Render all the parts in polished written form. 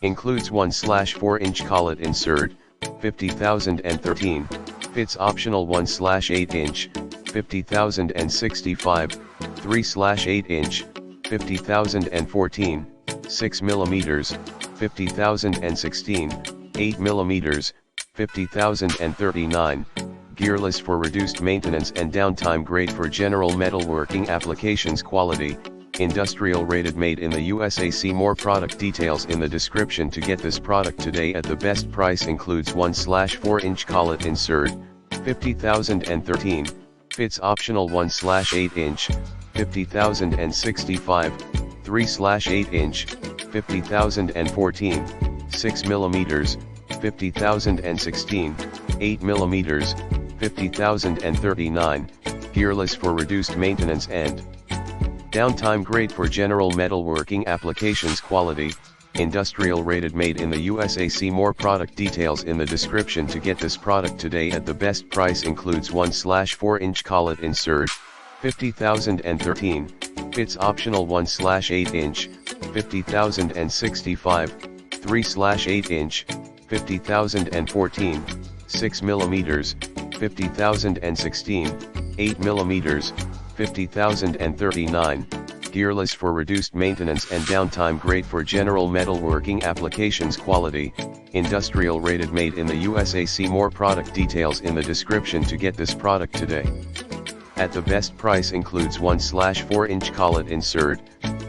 Includes 1/4-inch collet insert, 50,013, fits optional 1/8-inch, 50,065, 3/8-inch, 50,014, 6 mm, 50,016, 8 mm, 50,039, gearless for reduced maintenance and downtime, great for general metalworking applications, quality, industrial rated, made in the USA. See more product details in the description to get this product today at the best price. Includes 1/4-inch collet insert, 50,013, fits optional 1/8-inch, 50,065, 3/8-inch, 50,014, 6 mm, 50,016, 8 mm, 50,039, gearless for reduced maintenance and downtime, great for general metalworking applications, quality, industrial rated, made in the USA. See more product details in the description to get this product today at the best price. Includes 1/4-inch collet insert, 50,013, fits optional 1/8-inch, 50,065, 3/8-inch, 50,014, 6 mm, 50,016, 8 mm, 50,039, gearless for reduced maintenance and downtime, great for general metalworking applications, quality, industrial rated, made in the USA. See more product details in the description to get this product today at the best price. Includes 1/4-inch collet insert,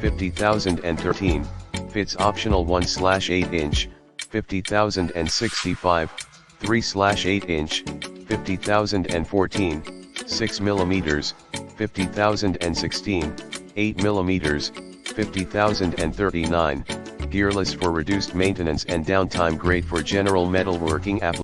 50,013, fits optional 1/8-inch, 50,065, 3/8-inch, 50,014, 6 mm, 50,016, 8 mm, 50,039, gearless for reduced maintenance and downtime, great for general metalworking applications.